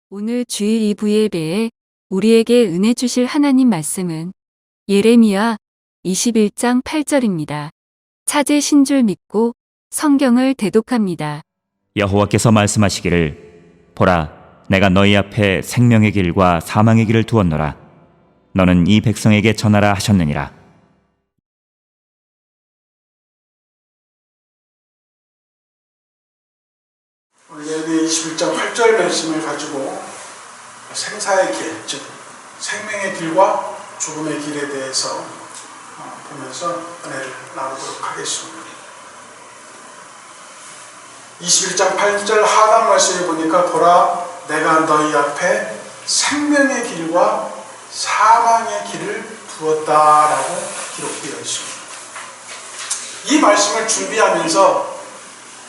오늘 주일 2부 예배에 우리에게 은혜 주실 하나님 말씀은 예레미야 21장 8절입니다. 찾으신 줄 믿고 성경을 대독합니다. 여호와께서 말씀하시기를 보라 내가 너희 앞에 생명의 길과 사망의 길을 두었노라. 너는 이 백성에게 전하라 하셨느니라. 오늘 예레미야 21장 8절 말씀을 가지고 생사의 길, 즉 생명의 길과 죽음의 길에 대해서 보면서 은혜를 나누도록 하겠습니다. 21장 8절 하단 말씀을 보니까 보라 내가 너희 앞에 생명의 길과 사망의 길을 두었다라고 기록되어 있습니다. 이 말씀을 준비하면서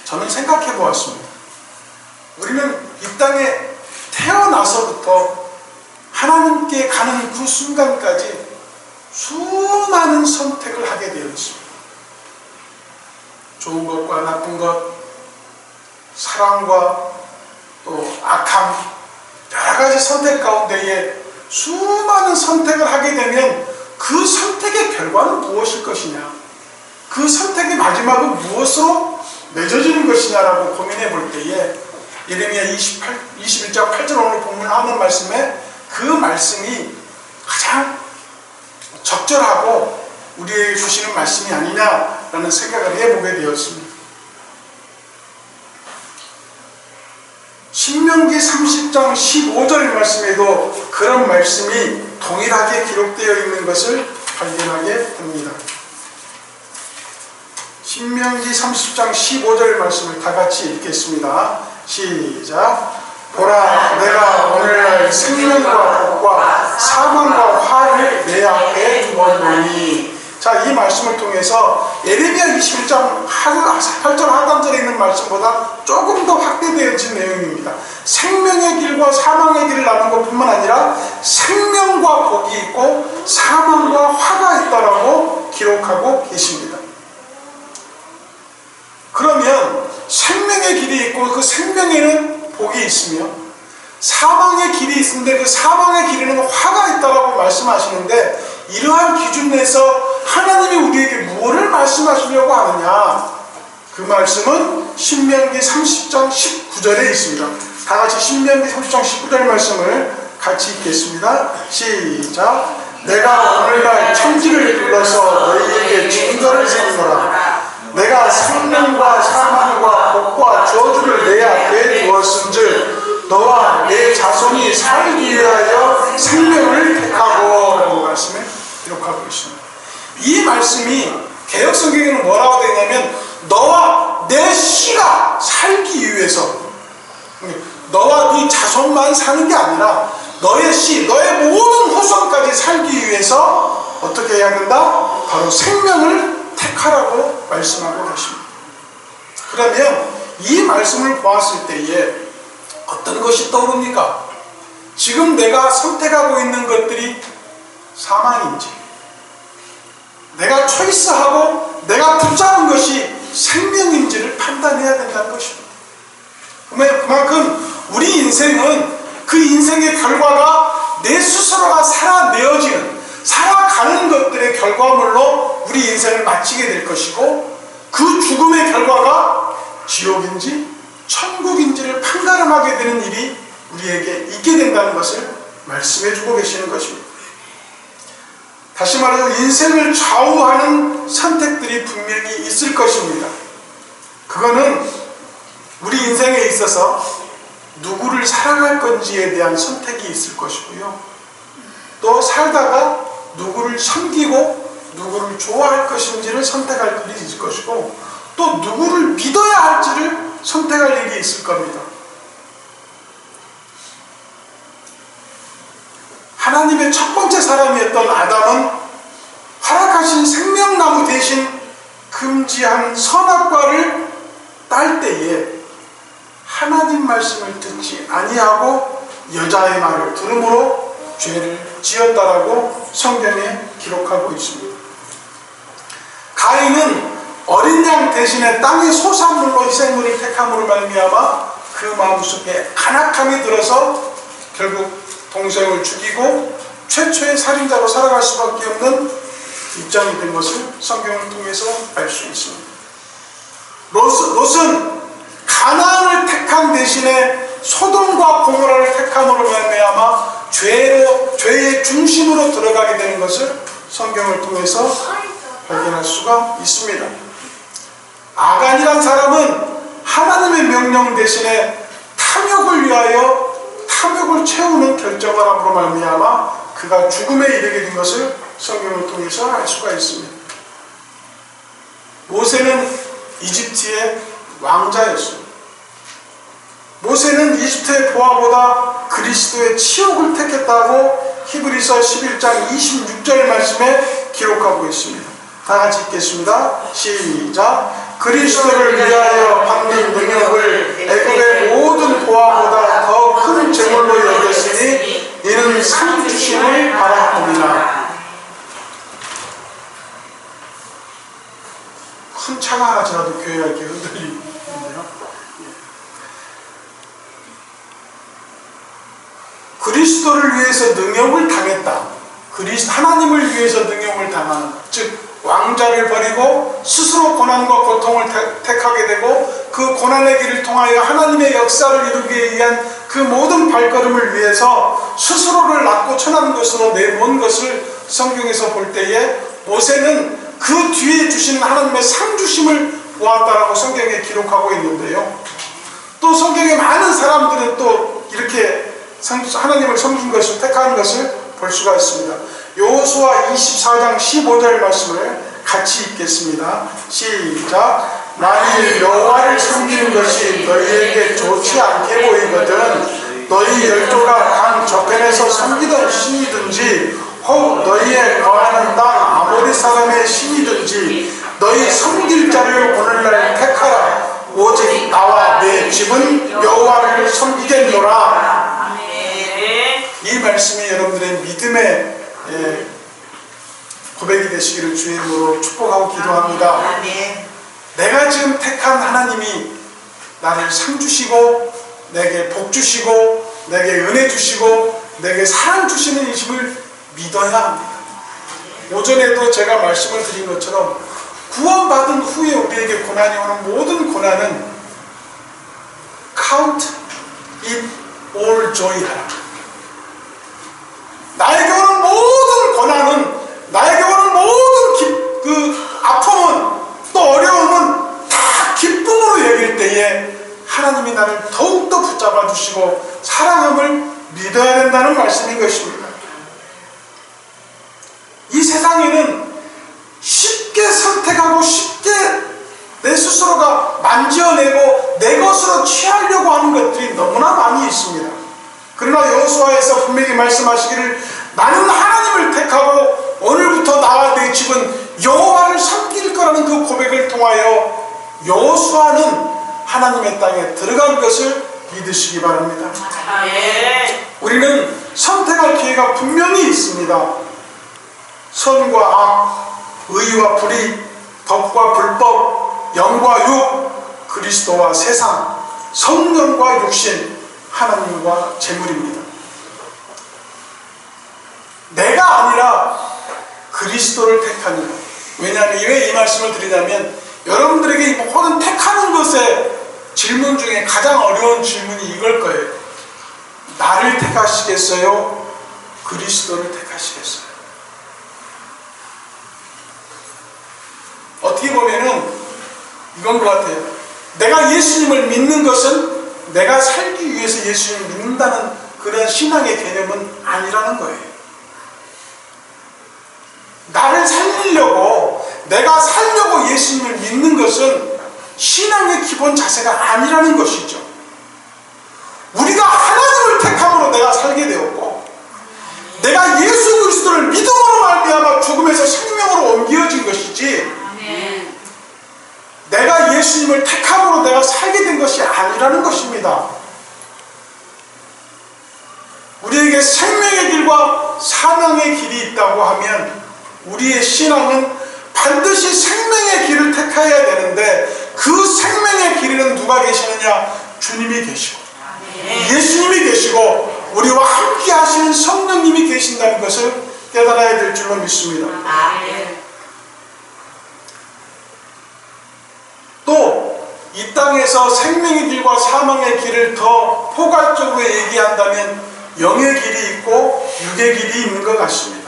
저는 생각해 보았습니다. 우리는 이 땅에 태어나서부터 하나님께 가는 그 순간까지 수많은 선택을 하게 되어 있습니다. 좋은 것과 나쁜 것, 사랑과 또 악함, 여러 가지 선택 가운데에 수많은 선택을 하게 되면 그 선택의 결과는 무엇일 것이냐, 그 선택의 마지막은 무엇으로 맺어지는 것이냐라고 고민해 볼 때에 예레미야 21장 8절 오늘 본문 하는 말씀에 그 말씀이 가장 적절하고 우리에게 주시는 말씀이 아니냐라는 생각을 해보게 되었습니다. 신명기 30장 15절 말씀에도 그런 말씀이 동일하게 기록되어 있는 것을 발견하게 됩니다. 신명기 30장 15절 말씀을 다 같이 읽겠습니다. 시작. 보라 내가 오늘날 생명과 복과 사망과 화를 내 앞에 두었노니. 자, 이 말씀을 통해서 예레미야 21장 8절 하단절에 있는 말씀보다 조금 더 확대되어진 내용입니다. 생명의 길과 사망의 길을 나눈 것뿐만 아니라 생명과 복이 있고 사망과 화가 있다라고 기록하고 계십니다. 그러면 생명의 길이 있고 그 생명에는 복이 있으며 사망의 길이 있는데 그 사망의 길에는 화가 있다라고 말씀하시는데, 이러한 기준 내에서 하나님이 우리에게 무엇을 말씀하시려고 하느냐, 그 말씀은 신명기 30장 19절에 있습니다. 다 같이 신명기 30장 19절 말씀을 같이 읽겠습니다. 시작. 내가 오늘날 천지를 둘러서 너희에게 증거를 세우노라. 내가 생명과 사망과 복과 저주를 내 앞에 두었은즉 너와 내 자손이 살기 위하여 생명을 택하고 라는 말씀을 기록하고 있습니다. 이 말씀이 개역성경에는 뭐라고 되어 있냐면 너와 내 씨가 살기 위해서, 너와 네 자손만 사는 게 아니라 너의 씨, 너의 모든 후손까지 살기 위해서 어떻게 해야 된다? 바로 생명을 택하라고 말씀하고 계십니다. 그러면 이 말씀을 보았을 때에 어떤 것이 떠오릅니까? 지금 내가 선택하고 있는 것들이 사망인지, 내가 초이스하고 내가 붙잡은 것이 생명인지를 판단해야 된다는 것입니다. 그만큼 우리 인생은 그 인생의 결과가 내 스스로가 살아내어지는, 살아가는 것들의 결과물로 우리 인생을 마치게 될 것이고, 그 죽음의 결과가 지옥인지 천국인지를 판가름하게 되는 일이 우리에게 있게 된다는 것을 말씀해 주고 계시는 것입니다. 다시 말해서 인생을 좌우하는 선택들이 분명히 있을 것입니다. 그거는 우리 인생에 있어서 누구를 사랑할 건지에 대한 선택이 있을 것이고요, 또 살다가 누구를 섬기고 누구를 좋아할 것인지를 선택할 일이 있을 것이고, 또 누구를 믿어야 할지를 선택할 일이 있을 겁니다. 하나님의 첫 번째 사람이었던 아담은 허락하신 생명나무 대신 금지한 선악과를 딸 때에 하나님 말씀을 듣지 아니하고 여자의 말을 들음으로 죄를 지었다라고 성경에 기록하고 있습니다. 가인은 어린 양 대신에 땅의 소산물로 희생물을 택함으로 말미암아 그 마음속에 간악함이 들어서 결국 동생을 죽이고 최초의 살인자로 살아갈 수밖에 없는 입장이 된 것을 성경을 통해서 알 수 있습니다. 롯은 가나안을 택한 대신에 소돔과 고모라를 택함으로 말미암아 죄의 중심으로 들어가게 되는 것을 성경을 통해서 발견할 수가 있습니다. 아간이란 사람은 하나님의 명령 대신에 탐욕을 위하여 탐욕을 채우는 결정을 함으로 말미암아 그가 죽음에 이르게 된 것을 성경을 통해서 알 수가 있습니다. 모세는 이집트의 왕자였습니다. 모세는 이집트의 보화보다 그리스도의 치욕을 택했다고 히브리서 11장 26절 말씀에 기록하고 있습니다. 다 같이 읽겠습니다. 시작. 그리스도를 위하여 받는 능력을 애굽의 모든 보화보다 더 큰 재물로 여겼으니 이는 상 주심을 바랐느니라. 큰 차가 지나도 교회가 이렇게 흔들리는데요. 그리스도를 위해서 능욕을 당했다. 하나님을 위해서 능욕을 당하는, 즉 왕자를 버리고 스스로 고난과 고통을 택하게 되고 그 고난의 길을 통하여 하나님의 역사를 이루기 위한 그 모든 발걸음을 위해서 스스로를 낮고 천한 것으로 내몬 것을 성경에서 볼 때에 모세는 그 뒤에 주시는 하나님의 상주심을 보았다라고 성경에 기록하고 있는데요. 또 성경에 많은 사람들은 또 이렇게 하나님을 섬긴 것을 택하는 것을 볼 수가 있습니다. 여호수아 24장 15절 말씀을 같이 읽겠습니다. 시작. 만일 여호와를 섬기는 것이 너희에게 좋지 않게 보이거든 너희 열조가 강 저편에서 섬기던 신이든지 혹 너희의 거하는 땅 아모리 사람의 신이든지 너희 섬길 자를 오늘날 택하라. 오직 나와 내 집은 여호와를 섬기겠노라. 이 말씀이 여러분들의 믿음의 고백이 되시기를 주의 이름으로 축복하고 기도합니다. 내가 지금 택한 하나님이 나를 상 주시고 내게 복 주시고 내게 은혜 주시고 내게 사랑 주시는 이심을 믿어야 합니다. 오전에도 제가 말씀을 드린 것처럼 구원받은 후에 우리에게 고난이 오는 모든 고난은 Count it all joy 하라. 나에게 오는 모든 고난은, 나에게 오는 모든 그 아픔은 또 어려움은 다 기쁨으로 여길 때에 하나님이 나를 더욱더 붙잡아 주시고 사랑함을 믿어야 된다는 말씀인 것입니다. 이 세상에는 쉽게 선택하고 쉽게 내 스스로가 만지어내고 내 것으로 취하려고 하는 것들이 너무나 많이 있습니다. 그러나 여호수아에서 분명히 말씀하시기를 나는 하나님을 택하고 오늘부터 나와 내 집은 여호와를 섬길 거라는 그 고백을 통하여 여호수아는 하나님의 땅에 들어간 것을 믿으시기 바랍니다. 우리는 선택할 기회가 분명히 있습니다. 선과 악, 의와 불의, 법과 불법, 영과 육, 그리스도와 세상, 성령과 육신, 하나님과 재물입니다. 내가 아니라 그리스도를 택하는 것. 왜냐하면 왜 이 말씀을 드리냐면 여러분들에게 이 모든 택하는 것의 질문 중에 가장 어려운 질문이 이걸 거예요. 나를 택하시겠어요? 그리스도를 택하시겠어요? 어떻게 보면은 이건 것 같아요. 내가 예수님을 믿는 것은 내가 살기 위해서 예수님을 믿는다는 그런 신앙의 개념은 아니라는 거예요. 나를 살리려고, 내가 살려고 예수님을 믿는 것은 신앙의 기본 자세가 아니라는 것이죠. 우리가 하나님을 택함으로 내가 살게 되었고 내가 예수 그리스도를 믿음으로 말미암아 죽음에서 생명으로 옮겨진 것이지 내가 예수님을 택함으로 내가 살게 된 것이 아니라는 것입니다. 우리에게 생명의 길과 사명의 길이 있다고 하면 우리의 신앙은 반드시 생명의 길을 택해야 되는데 그 생명의 길에는 누가 계시느냐? 주님이 계시고 예수님이 계시고 우리와 계신다는 것을 깨달아야 될 줄로 믿습니다. 또 이 땅에서 생명의 길과 사망의 길을 더 포괄적으로 얘기한다면 영의 길이 있고 육의 길이 있는 것 같습니다.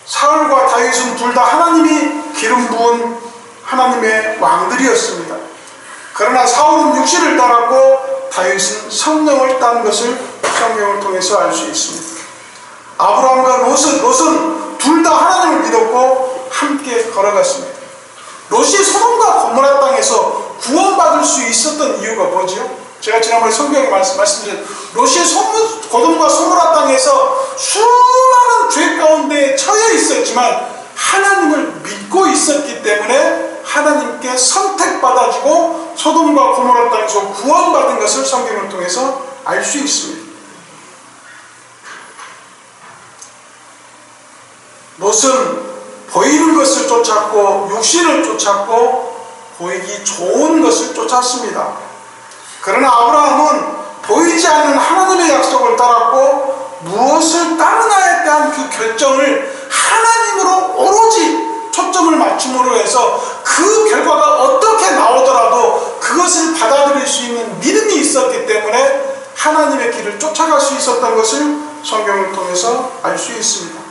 사울과 다윗은 둘 다 하나님이 기름 부은 하나님의 왕들이었습니다. 그러나 사울은 육신을 따랐고 다윗은 성령을 딴 것을 성경을 통해서 알 수 있습니다. 아브라함과 롯은 둘 다 하나님을 믿었고 함께 걸어갔습니다. 롯이 소돔과 고모라 땅에서 구원받을 수 있었던 이유가 뭐죠? 제가 지난번에 성경에 말씀드린 롯이 고돔과 고모라 땅에서 수많은 죄 가운데 처해 있었지만 하나님을 믿고 있었기 때문에 하나님께 선택받아지고 소돔과 고모라 땅에서 구원받은 것을 성경을 통해서 알 수 있습니다. 롯은 보이는 것을 쫓았고 육신을 쫓았고 보이기 좋은 것을 쫓았습니다. 그러나 아브라함은 보이지 않는 하나님의 약속을 따랐고 무엇을 따르나에 대한 그 결정을 하나님으로 오로지 초점을 맞춤으로 해서 그 결과가 어떻게 나오더라도 그것을 받아들일 수 있는 믿음이 있었기 때문에 하나님의 길을 쫓아갈 수 있었던 것을 성경을 통해서 알 수 있습니다.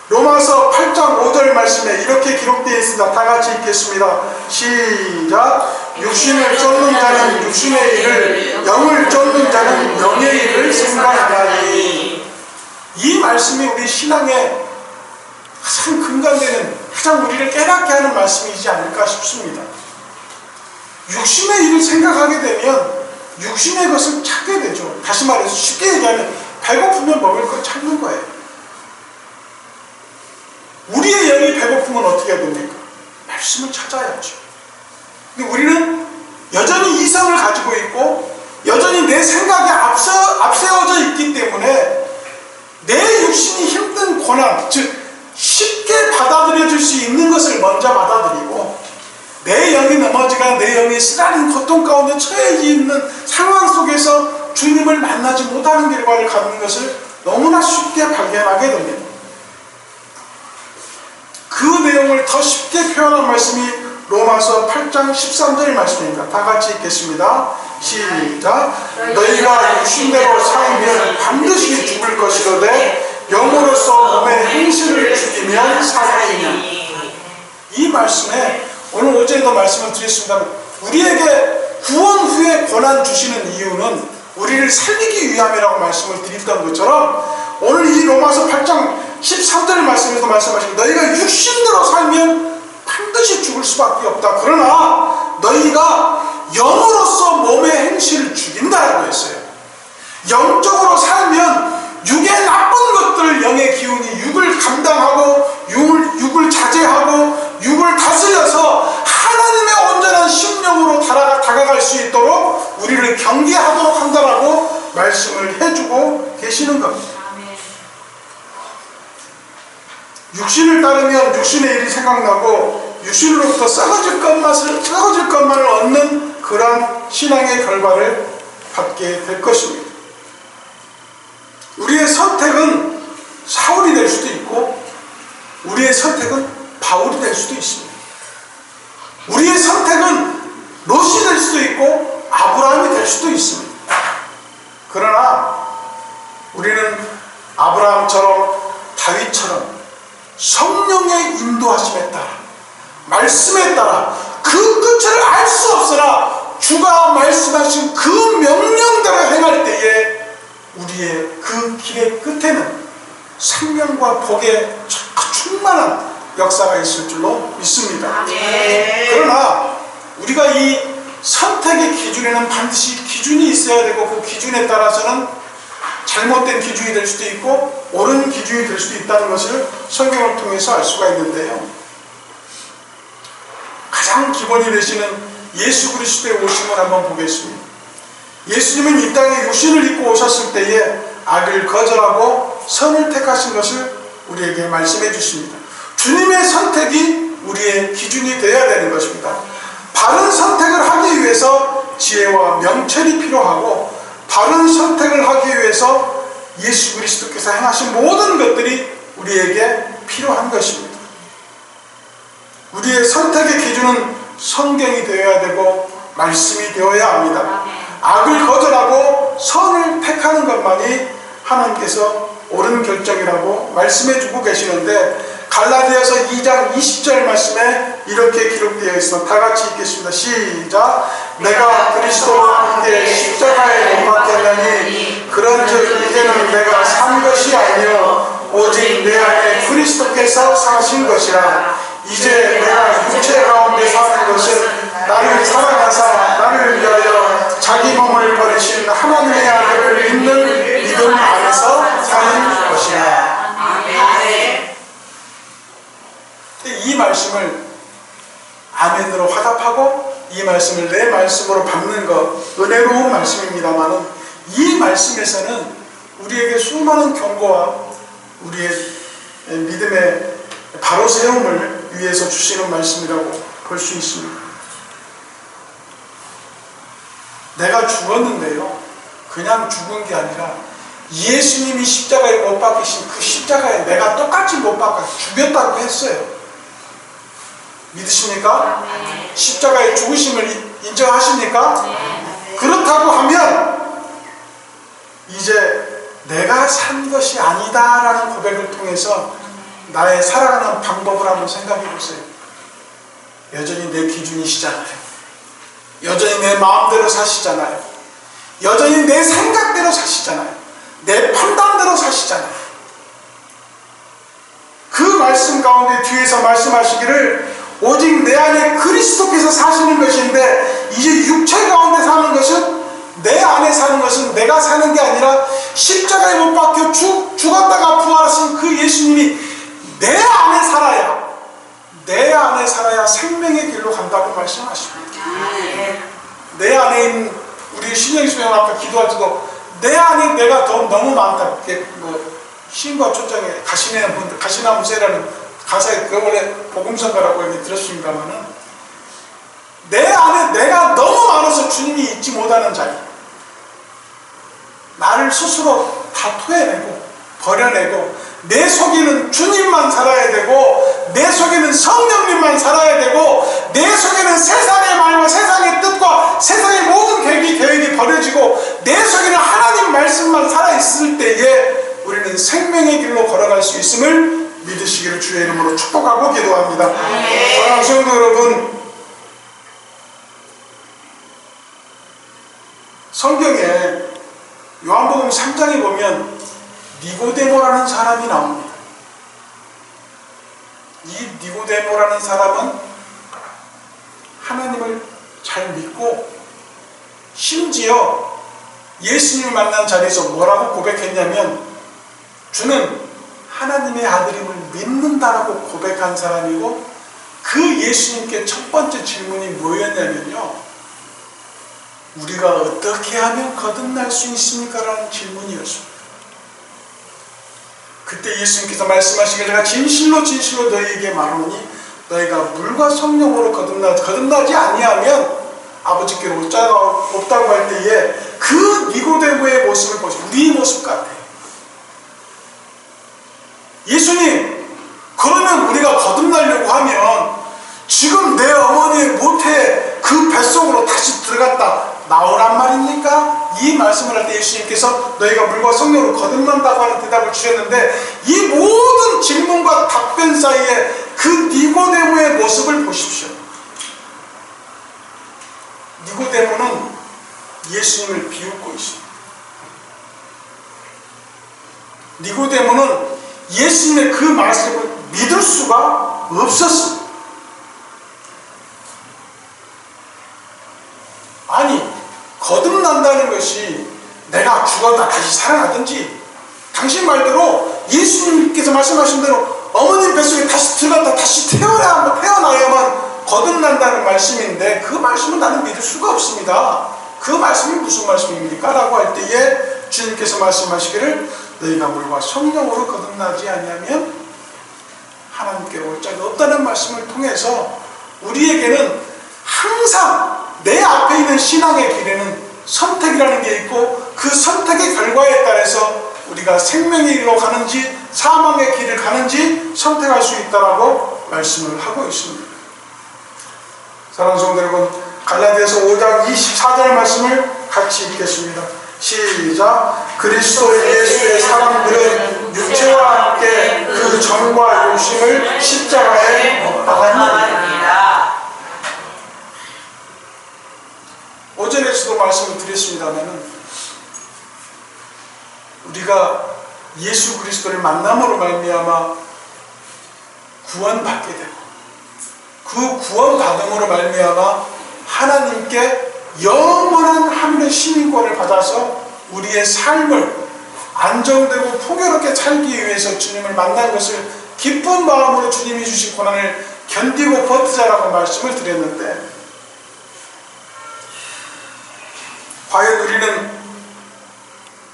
로마서 8장 5절 말씀에 이렇게 기록되어 있습니다. 다 같이 읽겠습니다. 시작. 육신을 쫓는 자는 육신의 일을, 영을 쫓는 자는 영의 일을 생각하나니. 이 말씀이 우리 신앙의 가장 근간되는, 가장 우리를 깨닫게 하는 말씀이지 않을까 싶습니다. 육신의 일을 생각하게 되면 육신의 것을 찾게 되죠. 다시 말해서 쉽게 얘기하면 배고프면 먹을 걸 찾는 거예요. 우리의 영이 배고프면 어떻게 해야 됩니까? 말씀을 찾아야죠. 근데 우리는 여전히 이성을 가지고 있고 여전히 내 생각에 앞세워져 있기 때문에 내 육신이 힘든 고난, 즉 쉽게 받아들여질 수 있는 것을 먼저 받아들이고 내 영이 넘어지거나 내 영이 쓰라린 고통 가운데 처해 있는 상황 속에서 주님을 만나지 못하는 결과를 갖는 것을 너무나 쉽게 발견하게 됩니다. 그 내용을 더 쉽게 표현한 말씀이 로마서 8장 13절 말씀입니다. 다 같이 읽겠습니다. 시작. 너희가 육신대로 살면 반드시 죽을 것이로되 영으로서 몸의 행실을 죽이면 살아있느니라. 이 말씀에 오늘 어제도 말씀을 드렸습니다. 우리에게 구원 후에 고난 주시는 이유는 우리를 살리기 위함이라고 말씀을 드렸던 것처럼 오늘 이 로마서 8장 13절 말씀에서 말씀하시고 너희가 육신대로 살면 반드시 죽을 수밖에 없다. 그러나 너희가 영으로서 몸의 행실을 죽인다라고 했어요. 영적으로 살면 육의 나쁜 것들을 영의 기운이 육을 감당하고 육을 자제하고 육을 다스려서 하나님의 온전한 심령으로 다가갈 수 있도록 우리를 경계하도록 한다라고 말씀을 해주고 계시는 겁니다. 육신을 따르면 육신의 일이 생각나고 육신으로부터 썩어질 것만을 얻는 그러한 신앙의 결과를 받게 될 것입니다. 우리의 선택은 사울이 될 수도 있고 우리의 선택은 바울이 될 수도 있습니다. 우리의 선택은 롯이 될 수도 있고 아브라함이 될 수도 있습니다. 그러나 우리는 아브라함처럼 다윗처럼 성령의 인도하심에 따라 말씀에 따라 그 끝을 알 수 없으나 주가 말씀하신 그 명령대로 행할 때에 우리의 그 길의 끝에는 생명과 복의 충만한 역사가 있을 줄로 믿습니다. 그러나 우리가 이 선택의 기준에는 반드시 기준이 있어야 되고 그 기준에 따라서는 잘못된 기준이 될 수도 있고 옳은 기준이 될 수도 있다는 것을 성경을 통해서 알 수가 있는데요. 가장 기본이 되시는 예수 그리스도의 오심을 한번 보겠습니다. 예수님은 이 땅에 육신을 입고 오셨을 때에 악을 거절하고 선을 택하신 것을 우리에게 말씀해 주십니다. 주님의 선택이 우리의 기준이 되어야 되는 것입니다. 바른 선택을 하기 위해서 지혜와 명철이 필요하고 바른 선택을 하기 위해서 예수 그리스도께서 행하신 모든 것들이 우리에게 필요한 것입니다. 우리의 선택의 기준은 성경이 되어야 되고 말씀이 되어야 합니다. 악을 거절하고 선을 택하는 것만이 하나님께서 옳은 결정이라고 말씀해 주고 계시는데, 갈라디아서 2장 20절 말씀에 이렇게 기록되어 있어. 다 같이 읽겠습니다. 시작. 내가 그리스도와 함께 십자가에 못 박혔나니 그런즉 이제는 내가 산 것이 아니요 오직 내 안에 그리스도께서 사신 것이라. 이제 내가 육체 가운데 사는 것은 나를 사랑하사 나를 위하여 자기 몸을 버리신 하나님의 아들을 믿는 믿음 안에서 사는 것이라. 이 말씀을 아멘으로 화답하고 이 말씀을 내 말씀으로 받는 것, 은혜로운 말씀입니다만, 이 말씀에서는 우리에게 수많은 경고와 우리의 믿음의 바로 세움을 위해서 주시는 말씀이라고 볼 수 있습니다. 내가 죽었는데요, 그냥 죽은 게 아니라 예수님이 십자가에 못 박히신 그 십자가에 내가 똑같이 못 박혀 죽였다고 했어요. 믿으십니까? 십자가의 죽으심을 인정하십니까? 그렇다고 하면 이제 내가 산 것이 아니다라는 고백을 통해서 나의 살아가는 방법을 한번 생각해 보세요. 여전히 내 기준이시잖아요. 여전히 내 마음대로 사시잖아요. 여전히 내 생각대로 사시잖아요. 내 판단대로 사시잖아요. 그 말씀 가운데 뒤에서 말씀하시기를 오직 내 안에 그리스도께서 사시는 것인데, 이제 육체 가운데 사는 것은, 내 안에 사는 것은 내가 사는 게 아니라 십자가에 못 박혀 죽었다가 부활하신 그 예수님이 내 안에 살아야 생명의 길로 간다고 말씀하십니다. 내 안에 있는, 우리 신영수영 아까 기도할 때도 내 안에 내가 너무 많다. 신과 초장에 가시나무 새라는 가사에, 그 원래 복음성가라고 얘기 들었습니다만은, 내 안에 내가 너무 많아서 주님이 잊지 못하는 자리, 나를 스스로 다 토해내고 버려내고 내 속에는 주님만 살아야 되고, 내 속에는 성령님만 살아야 되고, 내 속에는 세상의 말과 세상의 뜻과 세상의 모든 계획이 버려지고 내 속에는 하나님 말씀만 살아있을 때에 우리는 생명의 길로 걸어갈 수 있음을 믿으시기를 주의 이름으로 축복하고 기도합니다. 사랑하는 성도 여러분, 성경에 요한복음 3장에 보면 니고데모라는 사람이 나옵니다. 이 니고데모라는 사람은 하나님을 잘 믿고 심지어 예수님을 만난 자리에서 뭐라고 고백했냐면, 주는 하나님의 아들임을 믿는다라고 고백한 사람이고, 그 예수님께 첫 번째 질문이 뭐였냐면요, 우리가 어떻게 하면 거듭날 수 있습니까? 라는 질문이었습니다. 그때 예수님께서 말씀하시기를 내가 진실로 진실로 너희에게 말하노니 너희가 물과 성령으로 거듭나지 아니하면 아버지께로 올 자가 없다고 할 때에 그 니고데모의 모습을 보시면 우리 모습 같아요. 예수님, 그러면 우리가 거듭나려고 하면 지금 내 어머니의 모태의 그 뱃속으로 다시 들어갔다 나오란 말입니까? 이 말씀을 할 때 예수님께서 너희가 물과 성령으로 거듭난다고 하는 대답을 주셨는데, 이 모든 질문과 답변 사이에 그 니고데모의 모습을 보십시오. 니고데모는 예수님을 비웃고 있습니다. 니고데모는 예수님의 그 말씀을 믿을 수가 없었습니다. 아니, 거듭난다는 것이 내가 죽었다 다시 살아나든지, 당신 말대로 예수님께서 말씀하신 대로 어머님 뱃속에 다시 들어갔다 다시 태어나야만 거듭난다는 말씀인데, 그 말씀은 나는 믿을 수가 없습니다. 그 말씀이 무슨 말씀입니까? 라고 할 때에 주님께서 말씀하시기를 너희가 물과 성령으로 거듭나지 아니하면 하나님께로 올 자가 없다는 말씀을 통해서 우리에게는 항상 내 앞에 있는 신앙의 길에는 선택이라는 게 있고, 그 선택의 결과에 따라서 우리가 생명의 길로 가는지 사망의 길을 가는지 선택할 수 있다라고 말씀을 하고 있습니다. 사랑하는 성도 여러분, 갈라디아서 5장 24절 말씀을 같이 읽겠습니다. 시작. 그리스도 예수의 사람들은 육체와 함께 그 정과 욕심을 십자가에 못 박았느니라. 오전에서도 말씀을 드렸습니다만 우리가 예수 그리스도를 만남으로 말미암아 구원받게 되고 그 구원받음으로 말미암아 하나님께 영원한 하늘의 시민권을 받아서 우리의 삶을 안정되고 풍요롭게 살기 위해서 주님을 만난 것을 기쁜 마음으로 주님이 주신 고난을 견디고 버티자라고 말씀을 드렸는데, 과연 우리는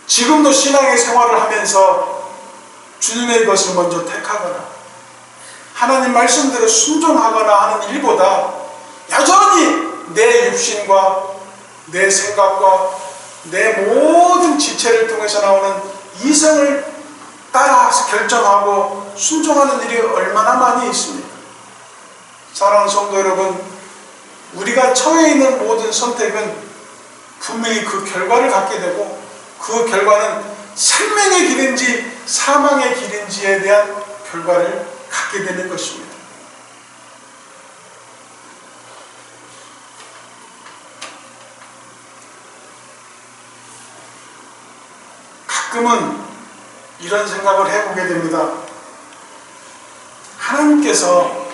지금도 신앙의 생활을 하면서 주님의 것을 먼저 택하거나 하나님 말씀대로 순종하거나 하는 일보다 여전히 내 육신과 내 생각과 내 모든 지체를 통해서 나오는 이성을 따라서 결정하고 순종하는 일이 얼마나 많이 있습니까? 사랑하는 성도 여러분, 우리가 처해 있는 모든 선택은 분명히 그 결과를 갖게 되고 그 결과는 생명의 길인지 사망의 길인지에 대한 결과를 갖게 되는 것입니다. 가끔은 이런 생각을 해보게 됩니다. 하나님께서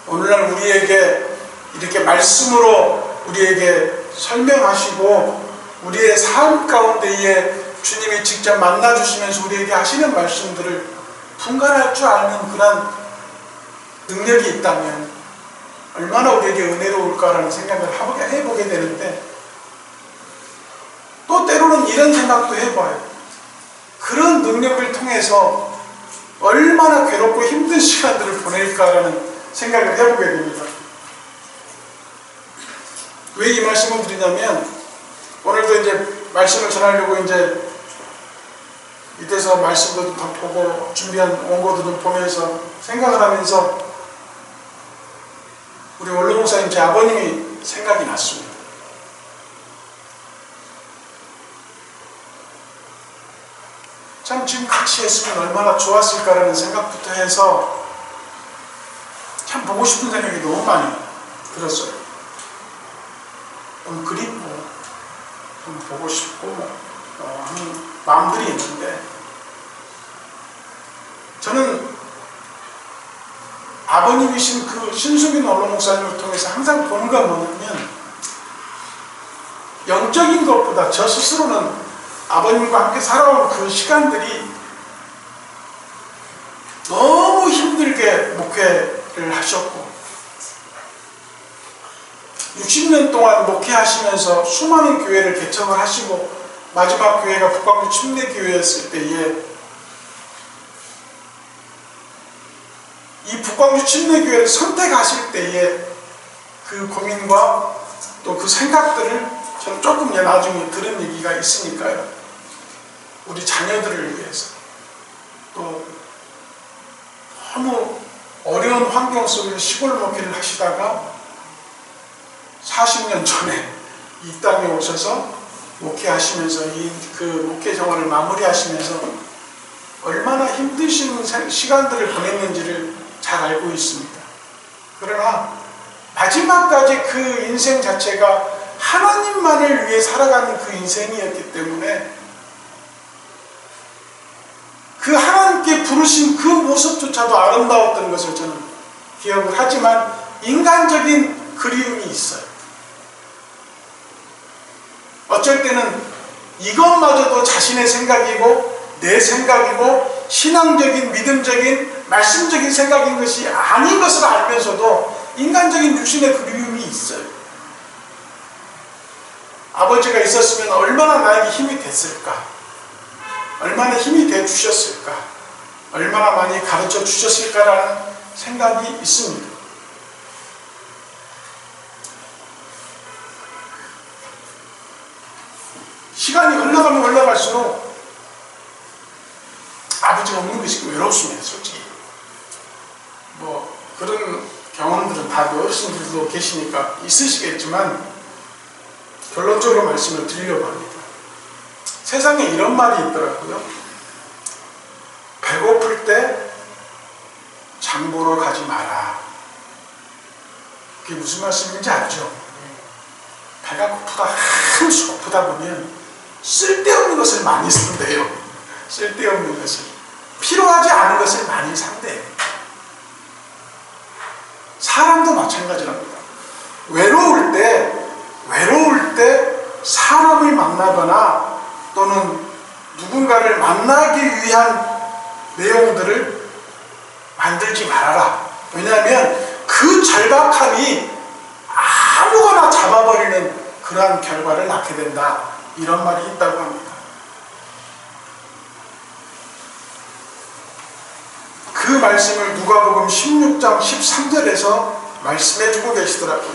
오늘날 우리에게 이렇게 말씀으로 우리에게 설명하시고 우리의 삶 가운데에 주님이 직접 만나주시면서 우리에게 하시는 말씀들을 분간할 줄 아는 그런 능력이 있다면 얼마나 우리에게 은혜로울까라는 생각을 해보게 되는데, 또 때로는 이런 생각도 해봐요. 그런 능력을 통해서 얼마나 괴롭고 힘든 시간들을 보낼까라는 생각을 해보게 됩니다. 왜 이 말씀을 드리냐면, 오늘도 이제 말씀을 전하려고 이제 밑에서 말씀도 좀 보고 준비한 원고도 좀 보면서 생각을 하면서 우리 원로 목사님 제 아버님이 생각이 났습니다. 참 지금 같이 했으면 얼마나 좋았을까라는 생각부터 해서 참 보고 싶은 생각이 너무 많이 들었어요. 너무 그립고 좀 보고 싶고 하는 마음들이 있는데, 저는 아버님이신 그 신수빈 원로 목사님을 통해서 항상 보는 건 뭐냐면, 영적인 것보다 저 스스로는 아버님과 함께 살아온 그 시간들이 너무 힘들게 목회를 하셨고 60년 동안 목회하시면서 수많은 교회를 개척을 하시고 마지막 교회가 북광주 침례교회였을 때에 이 북광주 침례교회를 선택하실 때에 그 고민과 또 그 생각들을 저는 조금 나중에 들은 얘기가 있으니까요. 우리 자녀들을 위해서 또 너무 어려운 환경 속에서 시골 목회를 하시다가 40년 전에 이 땅에 오셔서 목회하시면서 그 목회 생활을 마무리하시면서 얼마나 힘드신 시간들을 보냈는지를 잘 알고 있습니다. 그러나 마지막까지 그 인생 자체가 하나님만을 위해 살아가는 그 인생이었기 때문에 그 하나님께 부르신 그 모습조차도 아름다웠던 것을 저는 기억을 하지만 인간적인 그리움이 있어요. 어쩔 때는 이것마저도 자신의 생각이고 내 생각이고 신앙적인 믿음적인 말씀적인 생각인 것이 아닌 것을 알면서도 인간적인 육신의 그리움이 있어요. 아버지가 있었으면 얼마나 나에게 힘이 됐을까, 얼마나 힘이 돼 주셨을까, 얼마나 많이 가르쳐 주셨을까라는 생각이 있습니다. 시간이 흘러가면 흘러갈수록 사람이 없는 것이 외롭습니다, 솔직히. 뭐 그런 경험들은 다 어르신들도 계시니까 있으시겠지만 결론적으로 말씀을 드리려고 합니다. 세상에 이런 말이 있더라고요. 배고플 때 장 보러 가지 마라. 그게 무슨 말씀인지 알죠? 배가 고프다, 한수 고프다 보면 쓸데없는 것을 많이 산대요. 쓸데없는 것을. 필요하지 않은 것을 많이 산대요. 사람도 마찬가지랍니다. 외로울 때 사람을 만나거나 또는 누군가를 만나기 위한 내용들을 만들지 말아라. 왜냐하면 그 절박함이 아무거나 잡아버리는 그러한 결과를 낳게 된다. 이런 말이 있다고 합니다. 그 말씀을 누가복음 16장 13절에서 말씀해주고 계시더라고요.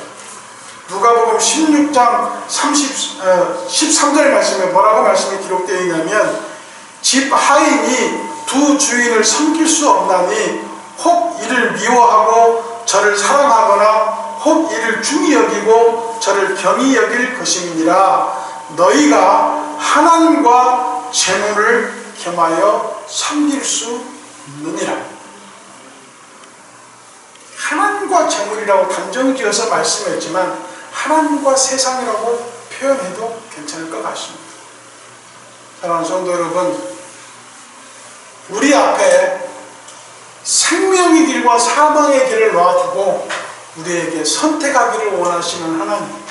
누가복음 16장 13절 말씀에 뭐라고 말씀이 기록되어 있냐면 집 하인이 두 주인을 섬길 수 없나니 혹 이를 미워하고 저를 사랑하거나 혹 이를 중히 여기고 저를 경히 여길 것임이니라. 너희가 하나님과 재물을 겸하여 섬길 수 있느니라. 하나님과 재물이라고 단정지어서 말씀했지만 하나님과 세상이라고 표현해도 괜찮을 것 같습니다. 사랑하는 성도 여러분, 우리 앞에 생명의 길과 사망의 길을 놔두고 우리에게 선택하기를 원하시는 하나님,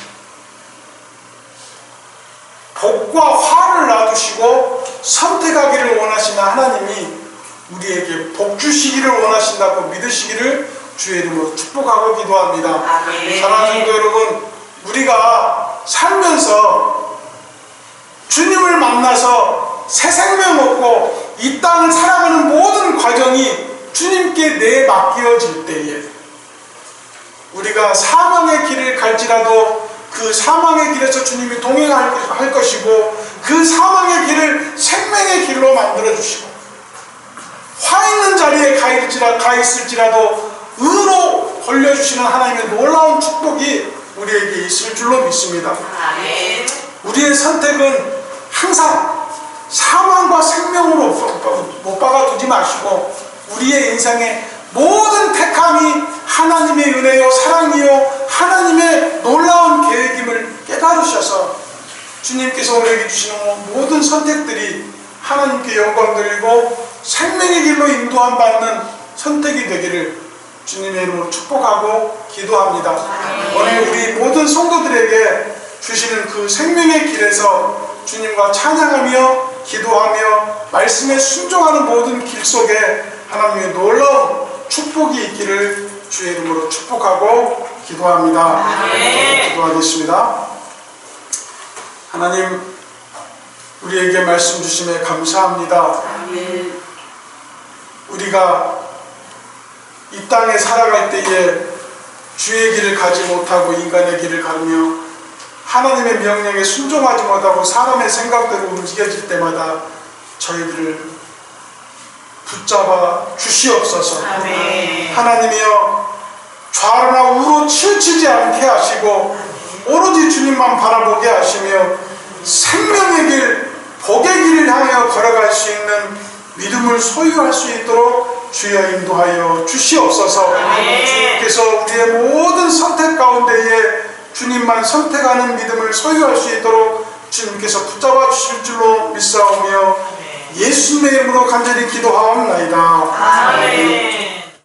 복과 화를 놔두시고 선택하기를 원하시는 하나님이 우리에게 복 주시기를 원하신다고 믿으시기를 주의 이름으로 축복하고 기도합니다. 사랑하는 성도 여러분, 우리가 살면서 주님을 만나서 새 생명 얻고 이 땅을 살아가는 모든 과정이 주님께 내맡겨질 때에 우리가 사망의 길을 갈지라도 그 사망의 길에서 주님이 동행할 것이고 그 사망의 길을 생명의 길로 만들어주시고 화 있는 자리에 가 있을지라도 의로 돌려주시는 하나님의 놀라운 축복이 우리에게 있을 줄로 믿습니다. 우리의 선택은 항상 사망과 생명으로 못 박아두지 마시고 우리의 인생의 모든 택함이 하나님의 은혜요 사랑이요 하나님의 놀라운 계획임을 깨달으셔서 주님께서 우리에게 주시는 모든 선택들이 하나님께 영광 드리고 생명의 길로 인도함 받는 선택이 되기를 주님의 이름으로 축복하고 기도합니다. 오늘 우리 모든 성도들에게 주시는 그 생명의 길에서 주님과 찬양하며 기도하며 말씀에 순종하는 모든 길 속에 하나님의 놀라운 축복이 있기를 주의 이름으로 축복하고 기도합니다. 기도하겠습니다. 하나님, 우리에게 말씀 주심에 감사합니다. 우리가 이 땅에 살아갈 때에 주의 길을 가지 못하고 인간의 길을 가며 하나님의 명령에 순종하지 못하고 사람의 생각대로 움직여질 때마다 저희들을 붙잡아 주시옵소서. 하나님이여, 좌로나 우로 치우치지 않게 하시고 오로지 주님만 바라보게 하시며 생명의 길, 복의 길을 향하여 걸어갈 수 있는 믿음을 소유할 수 있도록 주여 인도하여 주시옵소서. 주님께서 우리의 모든 선택 가운데에 주님만 선택하는 믿음을 소유할 수 있도록 주님께서 붙잡아 주실 줄로 믿사오며 예수님의 이름으로 간절히 기도하옵나이다.